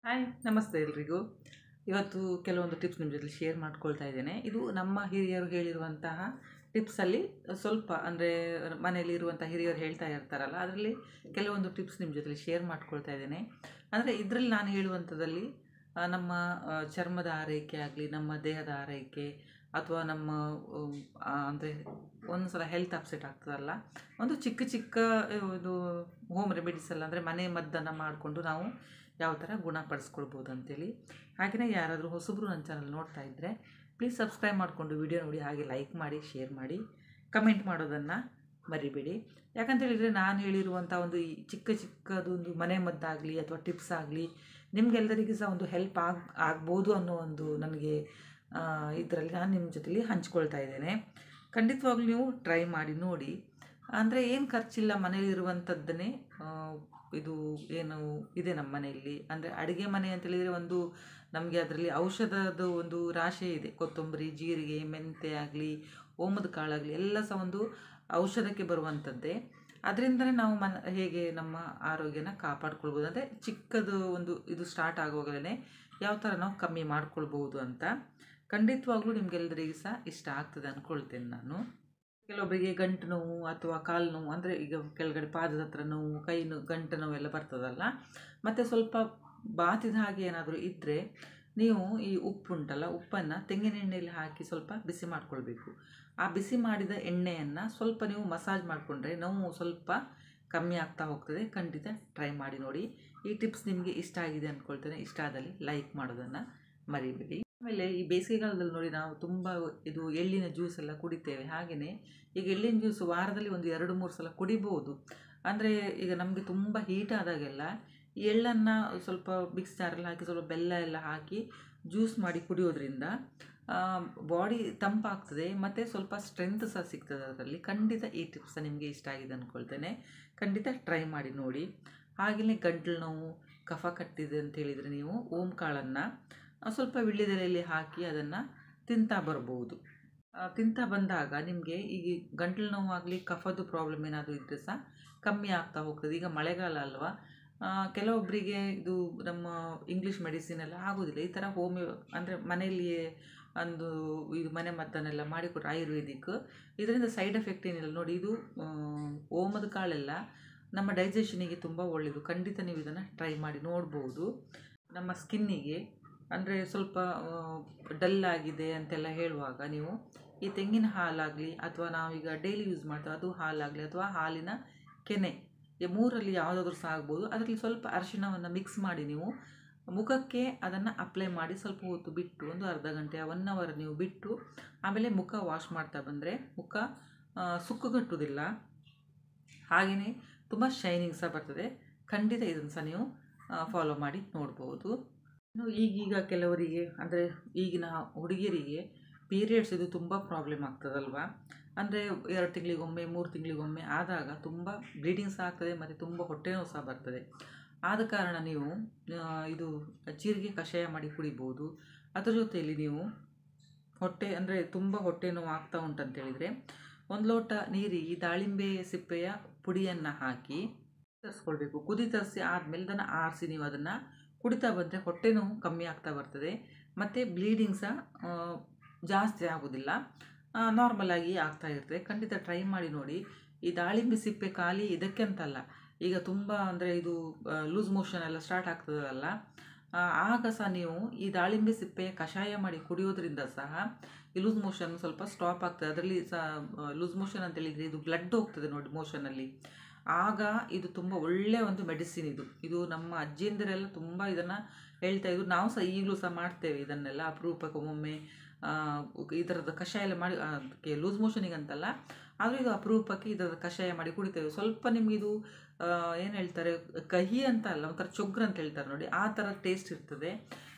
Hi ನಮಸ್ತೆ ಎಲ್ರಿಗೂ. ಇವತ್ತು ಕೆಲವೊಂದು ಟಿಪ್ಸ್ ನಿಮ್ಮ ಜೊತೆ ಶೇರ್ ಮಾಡ್ಕೊಳ್ತಾ ಇದ್ದೇನೆ. ಇದು ನಮ್ಮ ಹಿರಿಯರು ಹೇಳಿರುವಂತಹ ಟಿಪ್ಸಲ್ಲಿ ಸ್ವಲ್ಪ ಅಂದರೆ ಮನೆಯಲ್ಲಿ ಇರುವಂಥ ಹಿರಿಯರು ಹೇಳ್ತಾ ಇರ್ತಾರಲ್ಲ, ಅದರಲ್ಲಿ ಕೆಲವೊಂದು ಟಿಪ್ಸ್ ನಿಮ್ಮ ಜೊತೆ ಶೇರ್ ಮಾಡ್ಕೊಳ್ತಾ ಇದ್ದೇನೆ. ಅಂದರೆ ಇದರಲ್ಲಿ ನಾನು ಹೇಳುವಂಥದ್ದಲ್ಲಿ ನಮ್ಮ ಚರ್ಮದ ಆರೈಕೆ ಆಗಲಿ, ನಮ್ಮ ದೇಹದ ಆರೈಕೆ ಅಥವಾ ನಮ್ಮ ಅಂದರೆ ಒಂದು ಸಲ ಹೆಲ್ತ್ ಅಪ್ಸೆಟ್ ಆಗ್ತದಲ್ಲ, ಒಂದು ಚಿಕ್ಕ ಚಿಕ್ಕ ಇದು ಹೋಮ್ ರೆಮಿಡೀಸ್ ಎಲ್ಲ ಅಂದರೆ ಮನೆ ಮದ್ದನ್ನು ಮಾಡಿಕೊಂಡು ನಾವು ಯಾವ ಥರ ಗುಣಪಡಿಸ್ಕೊಳ್ಬೋದು ಅಂತೇಳಿ. ಹಾಗೆಯೇ ಯಾರಾದರೂ ಹೊಸಬ್ರು ನನ್ನ ಚಾನಲ್ ನೋಡ್ತಾ ಇದ್ದರೆ ಪ್ಲೀಸ್ ಸಬ್ಸ್ಕ್ರೈಬ್ ಮಾಡಿಕೊಂಡು ವಿಡಿಯೋ ನೋಡಿ, ಹಾಗೆ ಲೈಕ್ ಮಾಡಿ, ಶೇರ್ ಮಾಡಿ, ಕಮೆಂಟ್ ಮಾಡೋದನ್ನು ಮರಿಬೇಡಿ. ಯಾಕಂತೇಳಿದರೆ ನಾನು ಹೇಳಿರುವಂಥ ಒಂದು ಈ ಚಿಕ್ಕ ಚಿಕ್ಕದೊಂದು ಮನೆ ಮದ್ದಾಗಲಿ ಅಥವಾ ಟಿಪ್ಸ್ ಆಗಲಿ ನಿಮಗೆಲ್ಲರಿಗೂ ಸಹ ಒಂದು ಹೆಲ್ಪ್ ಆಗ್ಬೋದು ಅನ್ನೋ ಒಂದು ನನಗೆ ಇದರಲ್ಲಿ ನಾನು ನಿಮ್ಮ ಜೊತೆಲಿ ಹಂಚ್ಕೊಳ್ತಾ ಇದ್ದೇನೆ. ಖಂಡಿತವಾಗ್ಲೂ ನೀವು ಟ್ರೈ ಮಾಡಿ ನೋಡಿ. ಅಂದರೆ ಏನು ಖರ್ಚಿಲ್ಲ, ಮನೇಲಿರುವಂಥದ್ದನ್ನೇ ಇದು ಏನು ಇದೆ ನಮ್ಮ ಮನೆಯಲ್ಲಿ. ಅಂದರೆ ಅಡುಗೆ ಮನೆ ಅಂತೇಳಿದರೆ ಒಂದು ನಮಗೆ ಅದರಲ್ಲಿ ಔಷಧದ ಒಂದು ರಾಶಿ ಇದೆ. ಕೊತ್ತಂಬರಿ, ಜೀರಿಗೆ, ಮೆಂತೆ ಆಗಲಿ, ಓಮದ ಕಾಳಾಗಲಿ ಎಲ್ಲ ಸಹ ಒಂದು ಔಷಧಕ್ಕೆ ಬರುವಂಥದ್ದೇ. ಅದರಿಂದಲೇ ನಾವು ಹೇಗೆ ನಮ್ಮ ಆರೋಗ್ಯನ ಕಾಪಾಡ್ಕೊಳ್ಬೋದು, ಅಂದರೆ ಚಿಕ್ಕದು ಒಂದು ಇದು ಸ್ಟಾರ್ಟ್ ಆಗುವಾಗಲೇ ಯಾವ ಥರ ನಾವು ಕಮ್ಮಿ ಮಾಡ್ಕೊಳ್ಬೋದು ಅಂತ ಖಂಡಿತವಾಗ್ಲೂ ನಿಮಗೆಲ್ಲರಿಗೂ ಸಹ ಇಷ್ಟ ಆಗ್ತದೆ ಅಂದ್ಕೊಳ್ತೇನೆ ನಾನು. ಕೆಲವೊಬ್ಬರಿಗೆ ಗಂಟು ನೋವು ಅಥವಾ ಕಾಲು ನೋವು, ಅಂದರೆ ಈಗ ಕೆಳಗಡೆ ಪಾದದ ಹತ್ರ ನೋವು, ಕೈ ನೋವು, ಗಂಟು ನೋವೆಲ್ಲ ಬರ್ತದಲ್ಲ, ಮತ್ತು ಸ್ವಲ್ಪ ಬಾತಿದ ಹಾಗೆ ಏನಾದರೂ ಇದ್ದರೆ ನೀವು ಈ ಉಪ್ಪುಂಟಲ್ಲ, ಉಪ್ಪನ್ನು ತೆಂಗಿನ ಎಣ್ಣೆಯಲ್ಲಿ ಹಾಕಿ ಸ್ವಲ್ಪ ಬಿಸಿ ಮಾಡ್ಕೊಳ್ಬೇಕು. ಆ ಬಿಸಿ ಮಾಡಿದ ಎಣ್ಣೆಯನ್ನು ಸ್ವಲ್ಪ ನೀವು ಮಸಾಜ್ ಮಾಡಿಕೊಂಡ್ರೆ ನೋವು ಸ್ವಲ್ಪ ಕಮ್ಮಿ ಆಗ್ತಾ ಹೋಗ್ತದೆ. ಖಂಡಿತ ಟ್ರೈ ಮಾಡಿ ನೋಡಿ. ಈ ಟಿಪ್ಸ್ ನಿಮಗೆ ಇಷ್ಟ ಆಗಿದೆ ಅಂದ್ಕೊಳ್ತೇನೆ. ಇಷ್ಟ ಆದಲ್ಲಿ ಲೈಕ್ ಮಾಡೋದನ್ನು ಮರಿಬೇಡಿ. ಆಮೇಲೆ ಈ ಬೇಸಿಗೆಗಾಲದಲ್ಲಿ ನೋಡಿ, ನಾವು ತುಂಬ ಇದು ಎಳ್ಳಿನ ಜ್ಯೂಸ್ ಎಲ್ಲ ಕುಡಿತೇವೆ. ಹಾಗೆಯೇ ಈಗ ಎಳ್ಳಿನ ಜ್ಯೂಸ್ ವಾರದಲ್ಲಿ ಒಂದು 2-3 ಸಲ ಕುಡಿಬೋದು. ಅಂದರೆ ಈಗ ನಮಗೆ ತುಂಬ ಹೀಟ್ ಆದಾಗೆಲ್ಲ ಎಳ್ಳನ್ನು ಸ್ವಲ್ಪ ಮಿಕ್ಸ್ ಜಾರಲ್ಲಿ ಹಾಕಿ ಸ್ವಲ್ಪ ಬೆಲ್ಲ ಎಲ್ಲ ಹಾಕಿ ಜ್ಯೂಸ್ ಮಾಡಿ ಕುಡಿಯೋದ್ರಿಂದ ಬಾಡಿ ತಂಪಾಗ್ತದೆ ಮತ್ತು ಸ್ವಲ್ಪ ಸ್ಟ್ರೆಂತ್ ಸಹ ಸಿಗ್ತದೆ ಅದರಲ್ಲಿ. ಖಂಡಿತ ಈ ಟಿಪ್ಸ್ ನಿಮಗೆ ಇಷ್ಟ ಆಗಿದೆ ಅಂದ್ಕೊಳ್ತೇನೆ. ಖಂಡಿತ ಟ್ರೈ ಮಾಡಿ ನೋಡಿ. ಹಾಗೆಯೇ ಗಂಟಲು ನೋವು, ಕಫ ಕಟ್ಟಿದೆ ಅಂತ ಹೇಳಿದರೆ ನೀವು ಓಂ ಕಾಳನ್ನು ಸ್ವಲ್ಪ ವೀಳ್ಯದೆಲೆಯಲ್ಲಿ ಹಾಕಿ ಅದನ್ನು ತಿಂತಾ ಬರ್ಬೋದು. ತಿಂತಾ ಬಂದಾಗ ನಿಮಗೆ ಈಗ ಗಂಟಲು ನೋವಾಗಲಿ, ಕಫದ ಪ್ರಾಬ್ಲಮ್ ಏನಾದರೂ ಇದ್ದರೆ ಸಹ ಕಮ್ಮಿ ಆಗ್ತಾ ಹೋಗ್ತದೆ. ಈಗ ಮಳೆಗಾಲ ಅಲ್ವಾ, ಕೆಲವೊಬ್ಬರಿಗೆ ಇದು ನಮ್ಮ ಇಂಗ್ಲೀಷ್ ಮೆಡಿಸಿನ್ ಎಲ್ಲ ಆಗೋದಿಲ್ಲ. ಈ ಥರ ಅಂದರೆ ಮನೆಯಲ್ಲಿಯೇ ಒಂದು ಇದು ಮನೆ ಮದ್ದನ್ನೆಲ್ಲ ಮಾಡಿಕೊಟ್ರೆ ಆಯುರ್ವೇದಿಕ್, ಇದರಿಂದ ಸೈಡ್ ಎಫೆಕ್ಟ್ ಏನಿಲ್ಲ ನೋಡಿ. ಇದು ಓಮದ ಕಾಳೆಲ್ಲ ನಮ್ಮ ಡೈಜೆಷನಿಗೆ ತುಂಬ ಒಳ್ಳೆಯದು. ಖಂಡಿತ ನೀವು ಇದನ್ನು ಟ್ರೈ ಮಾಡಿ ನೋಡ್ಬೋದು. ನಮ್ಮ ಸ್ಕಿನ್ನಿಗೆ ಅಂದರೆ ಸ್ವಲ್ಪ ಡಲ್ ಆಗಿದೆ ಅಂತೆಲ್ಲ ಹೇಳುವಾಗ ನೀವು ಈ ತೆಂಗಿನ ಹಾಲಾಗಲಿ ಅಥವಾ ನಾವೀಗ ಡೈಲಿ ಯೂಸ್ ಮಾಡ್ತೇವೆ ಅದು ಹಾಲಾಗಲಿ ಅಥವಾ ಹಾಲಿನ ಕೆನೆ, ಈ ಮೂರಲ್ಲಿ ಯಾವುದಾದ್ರೂ ಸಹ ಆಗ್ಬೋದು. ಅದರಲ್ಲಿ ಸ್ವಲ್ಪ ಅರಿಶಿಣವನ್ನು ಮಿಕ್ಸ್ ಮಾಡಿ ನೀವು ಮುಖಕ್ಕೆ ಅದನ್ನು ಅಪ್ಲೈ ಮಾಡಿ ಸ್ವಲ್ಪ ಹೊತ್ತು ಬಿಟ್ಟು, ಒಂದು ಅರ್ಧ ಗಂಟೆ 1 ಅವರ್ ನೀವು ಬಿಟ್ಟು ಆಮೇಲೆ ಮುಖ ವಾಶ್ ಮಾಡ್ತಾ ಬಂದರೆ ಮುಖ ಸುಕ್ಕುಗಟ್ಟುವುದಿಲ್ಲ. ಹಾಗೆಯೇ ತುಂಬ ಶೈನಿಂಗ್ ಸಹ ಬರ್ತದೆ. ಖಂಡಿತ ಇದನ್ನು ಸಹ ನೀವು ಫಾಲೋ ಮಾಡಿ ನೋಡ್ಬೋದು. ಇನ್ನು ಈಗೀಗ ಕೆಲವರಿಗೆ ಅಂದರೆ ಈಗಿನ ಹುಡುಗಿಯರಿಗೆ ಪೀರಿಯಡ್ಸ್ ಇದು ತುಂಬ ಪ್ರಾಬ್ಲಮ್ ಆಗ್ತದಲ್ವ. ಅಂದರೆ 2 ತಿಂಗಳಿಗೊಮ್ಮೆ 3 ತಿಂಗಳಿಗೊಮ್ಮೆ ಆದಾಗ ತುಂಬ ಬ್ಲೀಡಿಂಗ್ ಸಹ ಆಗ್ತದೆ ಮತ್ತು ತುಂಬ ಹೊಟ್ಟೆ ನೋವು ಸಹ ಬರ್ತದೆ. ಆದ ಕಾರಣ ನೀವು ಇದು ಜೀರಿಗೆ ಕಷಾಯ ಮಾಡಿ ಕುಡಿಬೋದು. ಅದರ ಜೊತೆಯಲ್ಲಿ ನೀವು ಅಂದರೆ ತುಂಬ ಹೊಟ್ಟೆ ನೋವು ಆಗ್ತಾ ಉಂಟಂತೇಳಿದರೆ 1 ಲೋಟ ನೀರಿಗೆ ದಾಳಿಂಬೆ ಸಿಪ್ಪೆಯ ಪುಡಿಯನ್ನು ಹಾಕಿ ತರಿಸ್ಕೊಳ್ಬೇಕು. ಕುದಿ ತರಿಸಿ ಆದಮೇಲೆ ಅದನ್ನು ಆರಿಸಿ ನೀವು ಅದನ್ನು ಕುಡಿತಾ ಬಂದರೆ ಹೊಟ್ಟೆ ನೋವು ಕಮ್ಮಿ ಆಗ್ತಾ ಬರ್ತದೆ ಮತ್ತು ಬ್ಲೀಡಿಂಗ್ ಸಹ ಜಾಸ್ತಿ ಆಗೋದಿಲ್ಲ, ನಾರ್ಮಲಾಗಿ ಆಗ್ತಾ ಇರ್ತದೆ. ಖಂಡಿತ ಟ್ರೈ ಮಾಡಿ ನೋಡಿ. ಈ ದಾಳಿಂಬೆ ಸಿಪ್ಪೆ ಖಾಲಿ ಇದಕ್ಕೆ ಅಂತಲ್ಲ, ಈಗ ತುಂಬ ಅಂದರೆ ಇದು ಲೂಸ್ ಮೋಷನ್ ಎಲ್ಲ ಸ್ಟಾರ್ಟ್ ಆಗ್ತದಲ್ಲ, ಆಗ ಸಹ ನೀವು ಈ ದಾಳಿಂಬೆ ಸಿಪ್ಪೆಯ ಕಷಾಯ ಮಾಡಿ ಕುಡಿಯೋದ್ರಿಂದ ಸಹ ಈ ಲೂಸ್ ಮೋಷನ್ ಸ್ವಲ್ಪ ಸ್ಟಾಪ್ ಆಗ್ತದೆ. ಅದರಲ್ಲಿ ಸಹ ಲೂಸ್ ಮೋಷನ್ ಅಂತೇಳಿದರೆ ಇದು ಬ್ಲಡ್ ಹೋಗ್ತದೆ ನೋಡಿ ಮೋಷನಲ್ಲಿ, ಆಗ ಇದು ತುಂಬ ಒಳ್ಳೆಯ ಒಂದು ಮೆಡಿಸಿನ್. ಇದು ನಮ್ಮ ಅಜ್ಜಿಯಂದಿರೆಲ್ಲ ತುಂಬ ಇದನ್ನು ಹೇಳ್ತಾ ಇದ್ರು. ನಾವು ಸಹ ಈಗಲೂ ಸಹ ಮಾಡ್ತೇವೆ ಇದನ್ನೆಲ್ಲ ಅಪರೂಪಕ್ಕೆ ಒಮ್ಮೊಮ್ಮೆ. ಈ ಥರದ ಕಷಾಯ ಎಲ್ಲ ಮಾಡಿ ಅದಕ್ಕೆ ಲೂಸ್ ಮೋಷನಿಗಂತಲ್ಲ, ಆದರೂ ಇದು ಅಪರೂಪಕ್ಕೆ ಇದರ ಕಷಾಯ ಮಾಡಿ ಕುಡಿತೇವೆ. ಸ್ವಲ್ಪ ನಿಮಗಿದು ಏನು ಹೇಳ್ತಾರೆ, ಕಹಿ ಅಂತ ಅಲ್ಲ, ಒಂಥರ ಚೊಗ್ರು ಅಂತ ಹೇಳ್ತಾರೆ ನೋಡಿ, ಆ ಥರ ಟೇಸ್ಟ್ ಇರ್ತದೆ.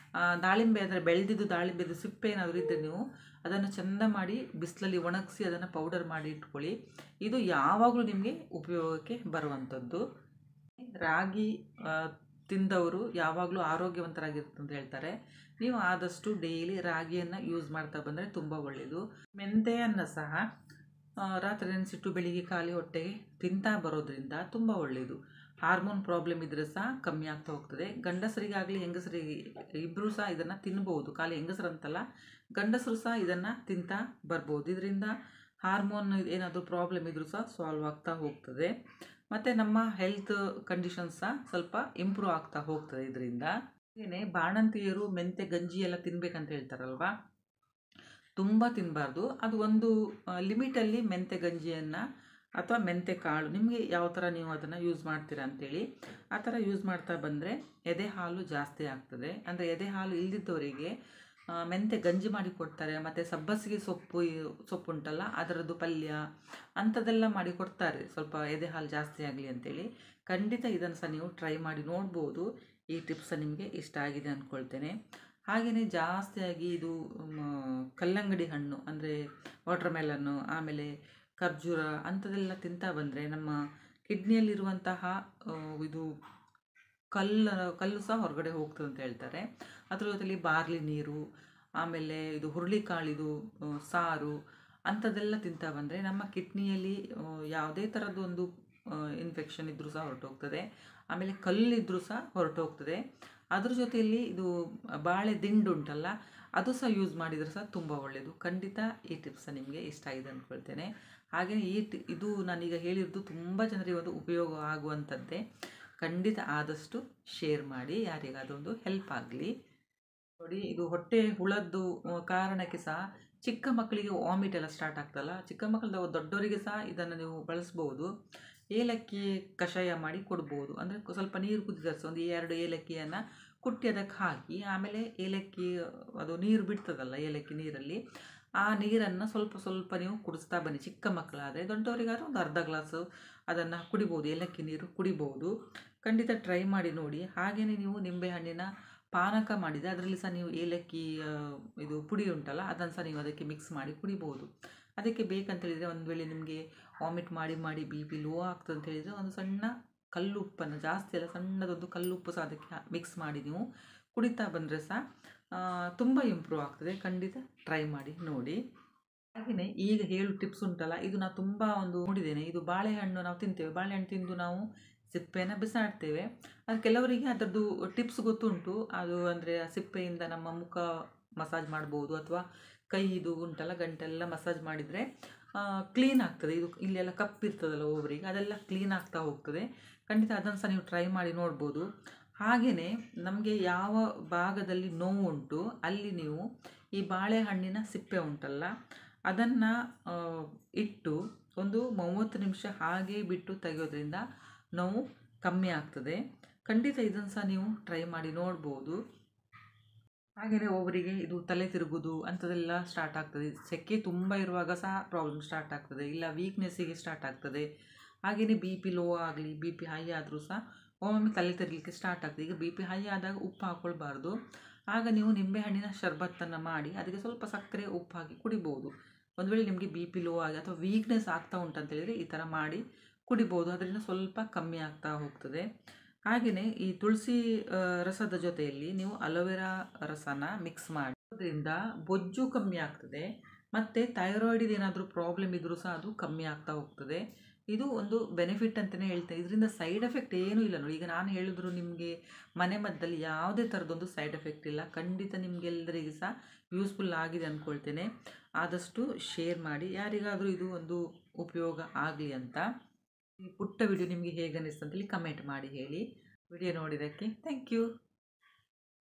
ದಾಳಿಂಬೆ ಅಂದರೆ ಬೆಳೆದಿದ್ದು ದಾಳಿಂಬೆದು ಸಿಪ್ಪೆ ಏನಾದರೂ ಇದ್ದರೆ ನೀವು ಅದನ್ನು ಚೆಂದ ಮಾಡಿ ಬಿಸಿಲಲ್ಲಿ ಒಣಗಿಸಿ ಅದನ್ನು ಪೌಡರ್ ಮಾಡಿ ಇಟ್ಕೊಳ್ಳಿ. ಇದು ಯಾವಾಗಲೂ ನಿಮಗೆ ಉಪಯೋಗಕ್ಕೆ ಬರುವಂಥದ್ದು. ರಾಗಿ ತಿಂದವರು ಯಾವಾಗಲೂ ಆರೋಗ್ಯವಂತರಾಗಿರುತ್ತೆ ಅಂತ ಹೇಳ್ತಾರೆ. ನೀವು ಆದಷ್ಟು ಡೈಲಿ ರಾಗಿಯನ್ನು ಯೂಸ್ ಮಾಡ್ತಾ ಬಂದರೆ ತುಂಬ ಒಳ್ಳೆಯದು. ಮೆಂತೆಯನ್ನು ಸಹ ರಾತ್ರಿ ನೆನೆಸಿಟ್ಟು ಬೆಳಿಗ್ಗೆ ಖಾಲಿ ಹೊಟ್ಟೆಗೆ ತಿಂತಾ ಬರೋದ್ರಿಂದ ತುಂಬ ಒಳ್ಳೆಯದು. ಹಾರ್ಮೋನ್ ಪ್ರಾಬ್ಲಮ್ ಇದ್ದರೆ ಸಹ ಕಮ್ಮಿ ಆಗ್ತಾ ಹೋಗ್ತದೆ. ಗಂಡಸರಿಗಾಗಲಿ ಹೆಂಗಸರಿಗೆ ಇಬ್ಬರೂ ಸಹ ಇದನ್ನು ತಿನ್ಬೋದು. ಖಾಲಿ ಹೆಂಗಸರಂತಲ್ಲ, ಗಂಡಸರು ಸಹ ಇದನ್ನು ತಿಂತಾ ಬರ್ಬೋದು. ಇದರಿಂದ ಹಾರ್ಮೋನ್ ಏನಾದರೂ ಪ್ರಾಬ್ಲಮ್ ಇದ್ರೂ ಸಹ ಸಾಲ್ವ್ ಆಗ್ತಾ ಹೋಗ್ತದೆ. ಮತ್ತು ನಮ್ಮ ಹೆಲ್ತ್ ಕಂಡೀಷನ್ಸ್ ಸಹ ಸ್ವಲ್ಪ ಇಂಪ್ರೂವ್ ಆಗ್ತಾ ಹೋಗ್ತದೆ ಇದರಿಂದ. ಹಾಗೆಯೇ ಬಾಣಂತಿಯರು ಮೆಂತೆ ಗಂಜಿ ಎಲ್ಲ ತಿನ್ಬೇಕಂತ ಹೇಳ್ತಾರಲ್ವ, ತುಂಬ ತಿನ್ನಬಾರ್ದು. ಅದು ಒಂದು ಲಿಮಿಟಲ್ಲಿ ಮೆಂತೆ ಗಂಜಿಯನ್ನು ಅಥವಾ ಮೆಂತೆ ಕಾಳು, ನಿಮಗೆ ಯಾವ ಥರ ನೀವು ಅದನ್ನು ಯೂಸ್ ಮಾಡ್ತೀರಾ ಅಂಥೇಳಿ ಆ ಥರ ಯೂಸ್ ಮಾಡ್ತಾ ಬಂದರೆ ಎದೆ ಹಾಲು ಜಾಸ್ತಿ ಆಗ್ತದೆ. ಅಂದರೆ ಎದೆ ಹಾಲು ಇಲ್ಲದಿದ್ದವರಿಗೆ ಮೆಂತೆ ಗಂಜಿ ಮಾಡಿ ಕೊಡ್ತಾರೆ. ಮತ್ತು ಸಬ್ಬಸಿಗೆ ಸೊಪ್ಪು ಉಂಟಲ್ಲ, ಅದರದ್ದು ಪಲ್ಯ ಅಂಥದ್ದೆಲ್ಲ ಮಾಡಿ ಕೊಡ್ತಾರೆ, ಸ್ವಲ್ಪ ಎದೆ ಹಾಲು ಜಾಸ್ತಿ ಆಗಲಿ ಅಂಥೇಳಿ. ಖಂಡಿತ ಇದನ್ನು ಸಹ ನೀವು ಟ್ರೈ ಮಾಡಿ ನೋಡ್ಬೋದು. ಈ ಟಿಪ್ಸ್ ನಿಮಗೆ ಇಷ್ಟ ಆಗಿದೆ ಅಂದ್ಕೊಳ್ತೇನೆ. ಹಾಗೆಯೇ ಜಾಸ್ತಿಯಾಗಿ ಇದು ಕಲ್ಲಂಗಡಿ ಹಣ್ಣು ಅಂದರೆ ವಾಟರ್ ಮೆಲನ್ನು, ಆಮೇಲೆ ಖರ್ಜೂರ ಅಂಥದ್ದೆಲ್ಲ ತಿಂತಾ ಬಂದರೆ ನಮ್ಮ ಕಿಡ್ನಿಯಲ್ಲಿರುವಂತಹ ಇದು ಕಲ್ಲು ಸಹ ಹೊರಗಡೆ ಹೋಗ್ತದೆ ಅಂತ ಹೇಳ್ತಾರೆ. ಅದರ ಜೊತೆಲಿ ಬಾರ್ಲಿ ನೀರು, ಆಮೇಲೆ ಇದು ಹುರುಳಿಕಾಳಿದು ಸಾರು ಅಂಥದ್ದೆಲ್ಲ ತಿಂತಾ ಬಂದರೆ ನಮ್ಮ ಕಿಡ್ನಿಯಲ್ಲಿ ಯಾವುದೇ ಥರದ್ದೊಂದು ಇನ್ಫೆಕ್ಷನ್ ಇದ್ದರೂ ಸಹ ಹೊರಟೋಗ್ತದೆ. ಆಮೇಲೆ ಕಲ್ಲಿದ್ದರೂ ಸಹ ಹೊರಟೋಗ್ತದೆ. ಅದ್ರ ಜೊತೆಯಲ್ಲಿ ಇದು ಬಾಳೆ ದಿಂಡು ಉಂಟಲ್ಲ, ಅದು ಸಹ ಯೂಸ್ ಮಾಡಿದರೆ ಸಹ ತುಂಬ ಒಳ್ಳೆಯದು. ಖಂಡಿತ ಈ ಟಿಪ್ಸ್ ನಿಮಗೆ ಇಷ್ಟ ಆಗಿದೆ ಅಂದ್ಕೊಳ್ತೇನೆ. ಹಾಗೆಯೇ ಇದು ನಾನೀಗ ಹೇಳಿದ್ದು ತುಂಬ ಜನರಿಗೆ ಒಂದು ಉಪಯೋಗ ಆಗುವಂಥದ್ದೇ. ಖಂಡಿತ ಆದಷ್ಟು ಶೇರ್ ಮಾಡಿ, ಯಾರಿಗಾದೊಂದು ಹೆಲ್ಪ್ ಆಗಲಿ. ನೋಡಿ, ಇದು ಹೊಟ್ಟೆ ಹುಳದ್ದು ಕಾರಣಕ್ಕೆ ಸಹ ಚಿಕ್ಕ ಮಕ್ಕಳಿಗೆ ವಾಮಿಟ್ ಎಲ್ಲ ಸ್ಟಾರ್ಟ್ ಆಗ್ತಲ್ಲ, ಚಿಕ್ಕ ಮಕ್ಕಳು ದೊಡ್ಡವರಿಗೆ ಸಹ ಇದನ್ನು ನೀವು ಬಳಸ್ಬೋದು. ಏಲಕ್ಕಿ ಕಷಾಯ ಮಾಡಿ ಕೊಡ್ಬೋದು. ಅಂದರೆ ಸ್ವಲ್ಪ ನೀರು ಕುದಿಸಿ ಒಂದು 2 ಏಲಕ್ಕಿಯನ್ನು ಕುಟ್ಟಿ ಅದಕ್ಕೆ ಹಾಕಿ, ಆಮೇಲೆ ಏಲಕ್ಕಿ ಅದು ನೀರು ಬಿಡ್ತದಲ್ಲ ಏಲಕ್ಕಿ ನೀರಲ್ಲಿ, ಆ ನೀರನ್ನು ಸ್ವಲ್ಪ ಸ್ವಲ್ಪ ನೀವು ಕುಡಿಸ್ತಾ ಬನ್ನಿ. ಚಿಕ್ಕ ಮಕ್ಕಳಾದರೆ, ದೊಡ್ಡವರಿಗಾದ್ರೆ ಒಂದು ಅರ್ಧ ಗ್ಲಾಸು ಅದನ್ನು ಕುಡಿಬೋದು, ಏಲಕ್ಕಿ ನೀರು ಕುಡಿಬೋದು. ಖಂಡಿತ ಟ್ರೈ ಮಾಡಿ ನೋಡಿ. ಹಾಗೆಯೇ ನೀವು ನಿಂಬೆಹಣ್ಣಿನ ಪಾನಕ ಮಾಡಿದರೆ ಅದರಲ್ಲಿ ಸಹ ನೀವು ಏಲಕ್ಕಿ ಇದು ಪುಡಿ ಉಂಟಲ್ಲ, ಅದನ್ನು ಸಹ ನೀವು ಅದಕ್ಕೆ ಮಿಕ್ಸ್ ಮಾಡಿ ಕುಡಿಬೋದು. ಅದಕ್ಕೆ ಬೇಕಂತೇಳಿದರೆ, ಒಂದು ವೇಳೆ ನಿಮಗೆ ವಾಮಿಟ್ ಮಾಡಿ ಮಾಡಿ BP ಲೋ ಆಗ್ತದೆ ಅಂತ ಹೇಳಿದರೆ, ಒಂದು ಸಣ್ಣ ಕಲ್ಲುಪ್ಪನ್ನು, ಜಾಸ್ತಿ ಅಲ್ಲ, ಸಣ್ಣದೊಂದು ಕಲ್ಲುಪ್ಪು ಸಹ ಅದಕ್ಕೆ ಮಿಕ್ಸ್ ಮಾಡಿ ನೀವು ಕುಡಿತಾ ಬಂದರೆ ಸಹ ತುಂಬ ಇಂಪ್ರೂವ್ ಆಗ್ತದೆ. ಖಂಡಿತ ಟ್ರೈ ಮಾಡಿ ನೋಡಿ. ಹಾಗೆಯೇ ಈಗ ಹೇಳು ಟಿಪ್ಸ್ ಉಂಟಲ್ಲ, ಇದು ನಾನು ತುಂಬ ಒಂದು ನೋಡಿದ್ದೇನೆ. ಇದು ಬಾಳೆಹಣ್ಣು ನಾವು ತಿಂತೇವೆ, ಬಾಳೆಹಣ್ಣು ತಿಂದು ನಾವು ಸಿಪ್ಪೆಯನ್ನು ಬಿಸಾಡ್ತೇವೆ. ಅದು ಕೆಲವರಿಗೆ ಅದರದ್ದು ಟಿಪ್ಸ್ ಗೊತ್ತುಂಟು. ಅದು ಅಂದರೆ ಆ ಸಿಪ್ಪೆಯಿಂದ ನಮ್ಮ ಮುಖ ಮಸಾಜ್ ಮಾಡ್ಬೋದು, ಅಥವಾ ಕೈದು ಉಂಟಲ್ಲ ಗಂಟೆಲ್ಲ ಮಸಾಜ್ ಮಾಡಿದರೆ ಕ್ಲೀನ್ ಆಗ್ತದೆ. ಇದು ಇಲ್ಲೆಲ್ಲ ಕಪ್ಪಿರ್ತದಲ್ಲ ಒಬ್ಬರಿಗೆ, ಅದೆಲ್ಲ ಕ್ಲೀನ್ ಆಗ್ತಾ ಹೋಗ್ತದೆ. ಖಂಡಿತ ಅದನ್ನು ಸಹ ನೀವು ಟ್ರೈ ಮಾಡಿ ನೋಡ್ಬೋದು. ಹಾಗೆಯೇ ನಮಗೆ ಯಾವ ಭಾಗದಲ್ಲಿ ನೋವು ಉಂಟು ಅಲ್ಲಿ ನೀವು ಈ ಬಾಳೆಹಣ್ಣಿನ ಸಿಪ್ಪೆ ಉಂಟಲ್ಲ, ಅದನ್ನು ಇಟ್ಟು ಒಂದು 30 ನಿಮಿಷ ಹಾಗೇ ಬಿಟ್ಟು ತೆಗೆಯೋದ್ರಿಂದ ನೋವು ಕಮ್ಮಿ ಆಗ್ತದೆ. ಖಂಡಿತ ಇದನ್ನು ಸಹ ನೀವು ಟ್ರೈ ಮಾಡಿ ನೋಡ್ಬೋದು. ಹಾಗೆಯೇ ಒಬ್ಬರಿಗೆ ಇದು ತಲೆ ತಿರುಗೋದು ಅಂಥದ್ದೆಲ್ಲ ಸ್ಟಾರ್ಟ್ ಆಗ್ತದೆ. ಸೆಕೆ ತುಂಬ ಇರುವಾಗ ಸಹ ಪ್ರಾಬ್ಲಮ್ ಸ್ಟಾರ್ಟ್ ಆಗ್ತದೆ, ಇಲ್ಲ ವೀಕ್ನೆಸ್ಸಿಗೆ ಸ್ಟಾರ್ಟ್ ಆಗ್ತದೆ. ಹಾಗೆಯೇ BP ಲೋ ಆಗಲಿ, BP ಹೈ ಆದರೂ ಸಹ ಒಮ್ಮೊಮ್ಮೆ ತಲೆ ತಿರುಗಲಿಕ್ಕೆ ಸ್ಟಾರ್ಟ್ ಆಗ್ತದೆ. ಈಗ BP ಹೈ ಆದಾಗ ಉಪ್ಪು ಹಾಕ್ಕೊಳ್ಬಾರ್ದು. ಆಗ ನೀವು ನಿಂಬೆಹಣ್ಣಿನ ಶರ್ಬತ್ತನ್ನು ಮಾಡಿ ಅದಕ್ಕೆ ಸ್ವಲ್ಪ ಸಕ್ಕರೆ ಉಪ್ಪು ಹಾಕಿ ಕುಡಿಬೋದು. ಒಂದು ವೇಳೆ ನಿಮಗೆ BP ಲೋ ಆಗಿ ಅಥವಾ ವೀಕ್ನೆಸ್ ಆಗ್ತಾ ಉಂಟಂತೇಳಿದರೆ ಈ ಥರ ಮಾಡಿ ಕುಡಿಬೋದು. ಅದರಿಂದ ಸ್ವಲ್ಪ ಕಮ್ಮಿ ಆಗ್ತಾ ಹೋಗ್ತದೆ. ಹಾಗೆಯೇ ಈ ತುಳಸಿ ರಸದ ಜೊತೆಯಲ್ಲಿ ನೀವು ಅಲೋವೆರಾ ರಸನ ಮಿಕ್ಸ್ ಮಾಡೋದ್ರಿಂದ ಬೊಜ್ಜು ಕಮ್ಮಿ ಆಗ್ತದೆ. ಮತ್ತು ಥೈರಾಯ್ಡಿದು ಏನಾದರೂ ಪ್ರಾಬ್ಲಮ್ ಇದ್ದರೂ ಸಹ ಅದು ಕಮ್ಮಿ ಆಗ್ತಾ ಹೋಗ್ತದೆ. ಇದು ಒಂದು ಬೆನಿಫಿಟ್ ಅಂತಲೇ ಹೇಳ್ತೇನೆ. ಇದರಿಂದ ಸೈಡ್ ಎಫೆಕ್ಟ್ ಏನೂ ಇಲ್ಲ ನೋಡಿ. ಈಗ ನಾನು ಹೇಳಿದ್ರು ನಿಮಗೆ ಮನೆಮದ್ದಲ್ಲಿ ಯಾವುದೇ ಥರದೊಂದು ಸೈಡ್ ಎಫೆಕ್ಟ್ ಇಲ್ಲ. ಖಂಡಿತ ನಿಮಗೆಲ್ಲರಿಗೂ ಸಹ ಯೂಸ್ಫುಲ್ ಆಗಿದೆ ಅಂದ್ಕೊಳ್ತೇನೆ. ಆದಷ್ಟು ಶೇರ್ ಮಾಡಿ, ಯಾರಿಗಾದರೂ ಇದು ಒಂದು ಉಪಯೋಗ ಆಗಲಿ ಅಂತ. ಈ ಪುಟ್ಟ ವಿಡಿಯೋ ನಿಮಗೆ ಹೇಗೆ ಅನ್ನಿಸ್ತು ಅಂತೇಳಿ ಕಮೆಂಟ್ ಮಾಡಿ ಹೇಳಿ. ವಿಡಿಯೋ ನೋಡಿದ್ದಕ್ಕೆ ಥ್ಯಾಂಕ್ ಯು.